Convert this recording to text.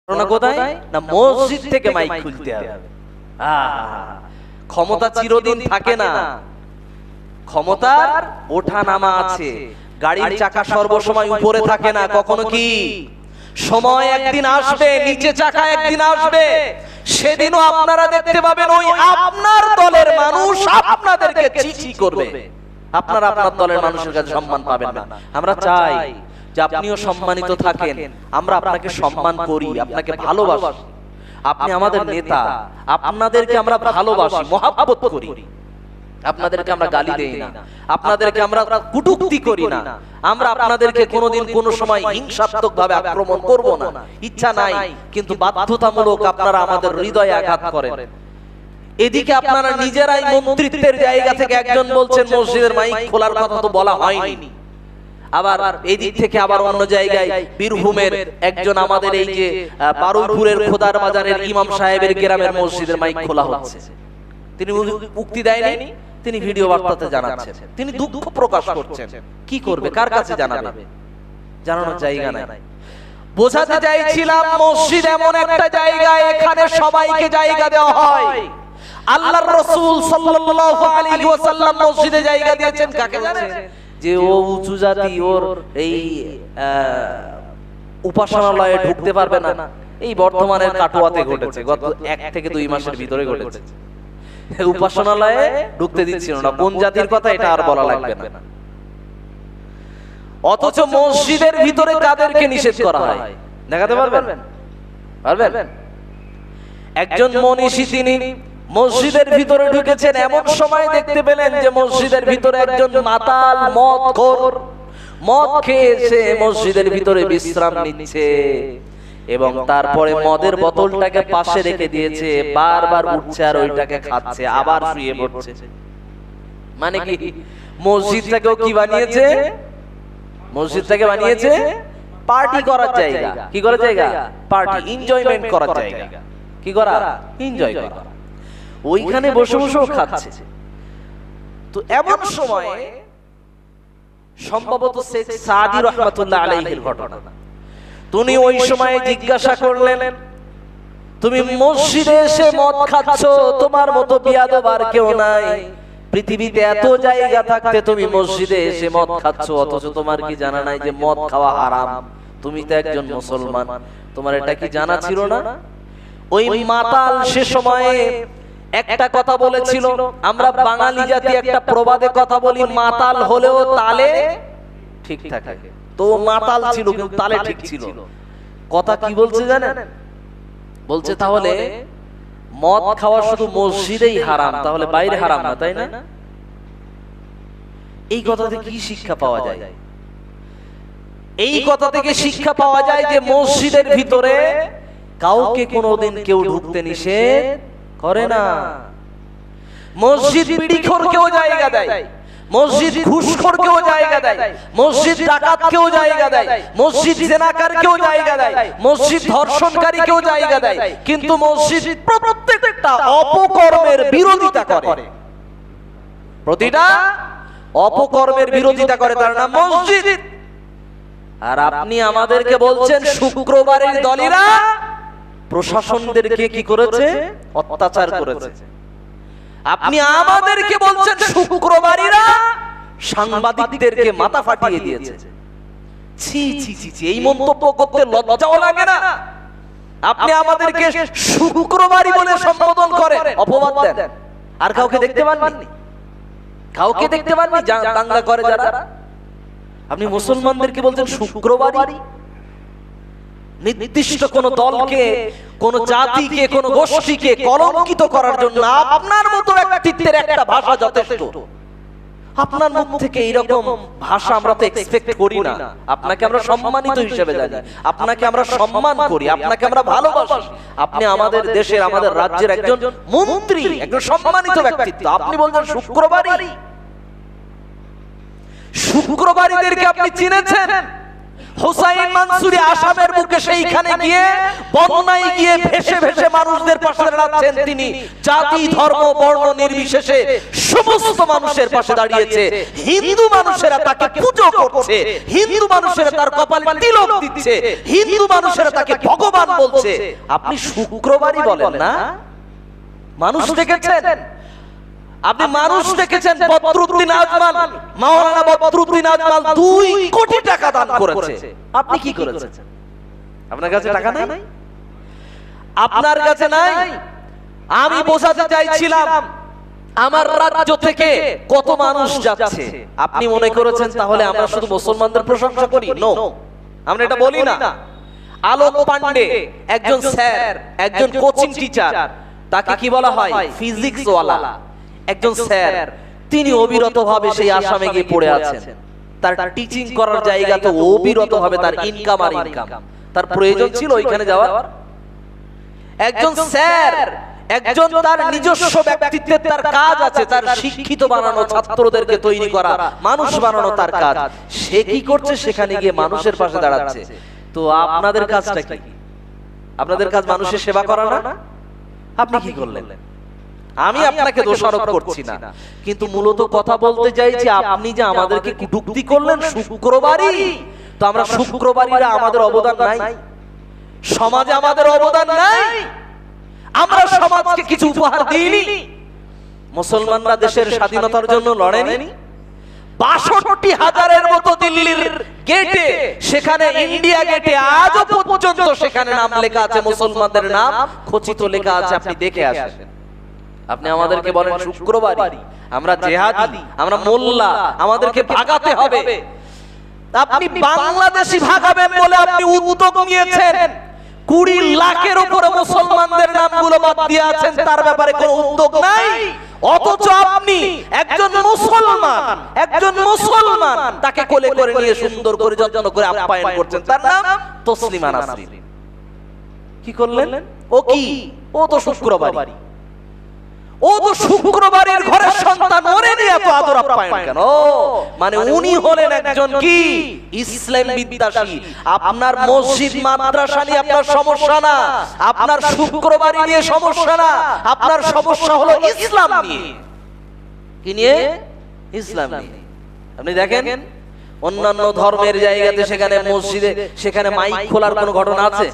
কোথায় না মসজিদ থেকে মাইক খুলতে হবে। ক্ষমতা চিরদিন থাকে না, ক্ষমতার ওঠা নামা আছে। গাড়ির চাকা সর্বসময় উপরে থাকে না, কখনো কি সময় একদিন আসবে নিচে চাকা একদিন আসবে, সেদিনও আপনারা দেখতে পাবেন ওই আপনার দলের মানুষ আপনাদেরকে চিঠি করবে, আপনারা আপনার দলের মানুষের কাছে সম্মান পাবেন না। আমরা চাই যে আপনিও সম্মানিত থাকেন, আমরা আপনাকে সম্মান করি, আপনাকে ভালোবাসি, আপনি আমাদের নেতা, আপনাদেরকে আমরা ভালোবাসি, মহব্বত করি, আপনাদেরকে আমরা গালি দেই না, আপনাদেরকে আমরা কটূক্তি করি না, আমরা আপনাদেরকে কোনোদিন কোনো সময় হিংসাত্মকভাবে আক্রমণ করব না, ইচ্ছা নাই, কিন্তু বাধ্যতামূলক আপনারা আমাদের হৃদয়ে আঘাত করেন। এদিকে আপনারা নিজেরাই মন্ত্রিত্বের জায়গা থেকে একজন বলছেন মসজিদের মাইক খোলার কথা তো বলা হয়নি, আবার এই দিক থেকে আবার অন্য জায়গায় বীরভূমের একজন আমাদের এই যে বারুইপুরের খোদার বাজারের ইমাম সাহেবের গ্রামের মসজিদের মাইক খোলা হচ্ছে, তিনি উক্তি দেয়নি, তিনি ভিডিও বার্তাতে জানাচ্ছেন, তিনি দুঃখ প্রকাশ করছেন। কি করবে, কার কাছে জানাবে, জানানোর জায়গা নাই। বোঝাতে চাইছিলাম মসজিদ এমন একটা জায়গা এখানে সবাইকে জায়গা দেওয়া হয়। আল্লাহর রাসূল সাল্লাল্লাহু আলাইহি ওয়াসাল্লাম মসজিদে জায়গা দিয়েছেন কাকে জানেন? যে ও উঁচু জাতি, ওর এই উপাসনালয়ে ঢুকতে পারবে না, এই বর্তমানের কাটোয়াতে ঘটেছে, গত 1 থেকে 2 মাসের ভিতরে ঘটেছে। উপাসনালয়ে ঢুকতে দিচ্ছিল না, কোন জাতির কথা এটা আর বলা লাগবে না। অথচ মসজিদের ভিতরে কাদেরকে নিষেধ করা হয় দেখাতে পারবেন? পারবেন? একজন মনীষী তিনি মসজিদের ভিতরে ঢুকেছেন, এমন সময় দেখতে পেলেন যে মসজিদের ভিতরে একজন মাতাল মদখোর মদ খেয়ে এসে মসজিদের ভিতরে বিশ্রাম নিচ্ছে, এবং তারপরে মদের বোতলটাকে পাশে রেখে দিয়েছে, বারবার উঠছে আর ওইটাকে খাচ্ছে, আবার শুয়ে পড়ছে। মানে কি, মসজিদটাকেও কি বানিয়েছে? মসজিদটাকে বানিয়েছে পার্টি করার জায়গা। কি করার জায়গা? পার্টি, এনজয়মেন্ট করার জায়গা। কি করা? এনজয় করা। ওইখানে বসে বসেও খাচ্ছে। তো এমন সময় সম্ভবত শেখ সাদি রাহমাতুল্লাহ আলাইহির ঘটনা, তিনি ওই সময় জিজ্ঞাসা করলেন, তুমি মসজিদে এসে মদ খাচ্ছো, তোমার মতো বিয়াদব আর কেউ নাই পৃথিবীতে, এত জায়গা থাকতে তুমি মসজিদে এসে মদ খাচ্ছো, অথচ তোমার কি জানা নাই যে মদ খাওয়া হারাম? তুমি তো একজন মুসলমান, তোমার এটা কি জানা ছিল না? ওই মাতাল সে সময়ে একটা কথা বলেছিল, আমরা বাঙালি জাতি একটা প্রবাদে কথা বলি, মাতাল হলেও তালে ঠিক থাকে। তো মাতাল ছিল কিন্তু তালে ঠিক ছিল। কথা কি বলছে জানেন? বলছে তাহলে মদ খাওয়া শুধু মসজিদেই হারাম, তাহলে বাইরে হারাম না, তাই না? এই কথা থেকে কি শিক্ষা পাওয়া যায়? এই কথা থেকে শিক্ষা পাওয়া যায় যে মসজিদের ভিতরে কাউকে কোনোদিন কেউ ঢুকতে নিষেধ করে না। মসজিদ বিড়িখোরকেও জায়গা দেয়, মসজিদ ঘুষখোরকেও জায়গা দেয়, মসজিদ ডাকাতকেও জায়গা দেয়, মসজিদ জেনাকারকেও জায়গা দেয়, মসজিদ ধর্ষণকারীকেও জায়গা দেয়, কিন্তু মসজিদ প্রত্যেকটা অপকর্মের বিরোধিতা করে, প্রতিটা অপকর্মের বিরোধিতা করে, তার নাম মসজিদ। আর আপনি আমাদেরকে বলছেন শুক্রবারের দলেরা প্রশাসনদেরকে কি করেছে? অত্যাচার করেছে। আপনি আমাদেরকে বলছেন শুক্রবারীরা সাংবাদিকদেরকে মাথা ফাটিয়ে দিয়েছে। ছি ছি ছি ছি, এই মন্তব্য করতে লজ্জাও লাগে না? আপনি আমাদেরকে শুক্রবারী বলে সম্বোধন করেন, অপবাদ দেন। আর কাউকে দেখতে পাননি? কাউকে দেখতে পাননি দাঙ্গা করে যারা? আপনি মুসলমানদেরকে বলছেন শুক্রবারী। নির্দিষ্ট কোন দলকে, কোন জাতিকে, কোন গোষ্ঠীকে কলঙ্কিত করার জন্য আপনার মতো ব্যক্তিত্বের একটা ভাষা যথেষ্ট। আপনার মুখ থেকে এইরকম ভাষা আমরা তো এক্সপেক্ট করি না। আপনাকে আমরা সম্মানিত হিসেবে জানি, আপনাকে আমরা সম্মান করি, আপনাকে আমরা ভালোবাসি। আপনি আমাদের দেশের, আমাদের রাজ্যের একজন মন্ত্রী, একজন সম্মানিত ব্যক্তিত্ব, আপনি বলছেন শুক্রবারী। শুক্রবারীদেরকে আপনি চিনেছেন? হুসাইন মানসুরি আসামের বুকে সেইখানে গিয়ে বন্যায় গিয়ে ভেসে ভেসে মানুষদের পাশে দাঁড়াচ্ছেন তিনি। জাতি ধর্ম বর্ণ নির্বিশেষে সমস্ত মানুষের পাশে দাঁড়িয়েছে। হিন্দু মানুষেরা তাকে পুজো করছে, হিন্দু মানুষেরা তার কপালে তিলক দিচ্ছে, হিন্দু মানুষেরা তাকে ভগবান বলছে। আপনি শুক্রবারই বলেন না? মানুষ দেখেছেন? আপনি মানুষ দেখেছেন? বদরুদ্দিন আজমাল, মাওলানা বদরুদ্দিন আজমাল 2 কোটি টাকা দান করেছে। আপনি কি করেছেন? আপনার কাছে টাকা নাই? আপনার কাছে নাই। আমি বোঝাতে চাইছিলাম আমার রাজ্য থেকে কত মানুষ যাচ্ছে। আপনি মনে করেছেন তাহলে আমরা শুধু মুসলমানদের প্রশংসা করি? নো, আমরা এটা বলি না। আলোক পান্ডে একজন স্যার, একজন কোচিং টিচার, তাকে কি বলা হয়? ফিজিক্স ওয়ালা একজন স্যার। তিনি অবিরত ভাবে সেই আসামে গিয়ে পড়ে আছেন। তার টিচিং করার জায়গা তো অবিরত ভাবে তার ইনকাম আর ইনকাম। তার প্রয়োজন ছিল ওইখানে যাওয়ার? একজন স্যার, একজন তার নিজস্ব ব্যক্তিত্বের তার কাজ আছে, তার শিক্ষিত বানানো, ছাত্রদেরকে তৈরি করা, মানুষ বানানো তার কাজ। সে কি করছে? সেখানে গিয়ে মানুষের পাশে দাঁড়াচ্ছে। তো আপনাদের কাজটা কি? আপনাদের কাজ মানুষের সেবা করা না? আপনি কি করলেন? আমি আপনাকে দোষারোপ করছি না, কিন্তু মূলত কথা বলতে চাইছি আপনি যে আমাদেরকে কটূক্তি করলেন শুক্রবারই। তো আমরা শুক্রবারীরা আমাদের অবদান নাই? সমাজে আমাদের অবদান নাই? আমরা সমাজকে কিছু উপহার দিইনি? মুসলমানরা দেশের স্বাধীনতার জন্য লড়েনি? ৬২,০০০-এর মতো দিল্লির গেটে, সেখানে ইন্ডিয়া গেটে আজও পর্যন্ত সেখানে নাম লেখা আছে, মুসলমানদের নাম খচিত লেখা আছে। আপনি দেখে আসেন। আপনি আমাদেরকে বলেন শুক্রবারী, আমরা জেহাদি, আমরা মোল্লা, আমাদেরকে ভাগাতে হবে। আপনি বাংলাদেশি ভাগাবেন বলে আপনি উদ্যোগ নিয়েছেন। ২০ লাখের উপরে মুসলমানদের নামগুলো বাদ দিয়ে আছেন, তার ব্যাপারে কোনো উদ্যোগ নাই। অথচ আপনি একজন মুসলমান তাকে কোলে করে নিয়ে সুন্দর করে যত্ন করে আপ্যায়ন করছেন। তার নাম তসলিমা নাসরিন। কি করলেন? ও কি? ও তো শুক্রবারী। ও তো শুক্রবারের ঘরের সন্তান, ওরে নিয়ে এত আদর আপ্যায়ন কেন? মানে উনি হলেন একজন কি? ইসলাম বিদ্বেষী। আপনার মসজিদ মাদ্রাসা নিয়ে আপনার সমস্যা না, আপনার শুক্রবারী নিয়ে সমস্যা না, আপনার সমস্যা হলো ইসলাম নিয়ে। কি নিয়ে? ইসলাম নিয়ে। আপনি দেখেন অন্যান্য ধর্মের জায়গাতে, সেখানে মসজিদে সেখানে মাইক খোলার কোনো ঘটনা আছে?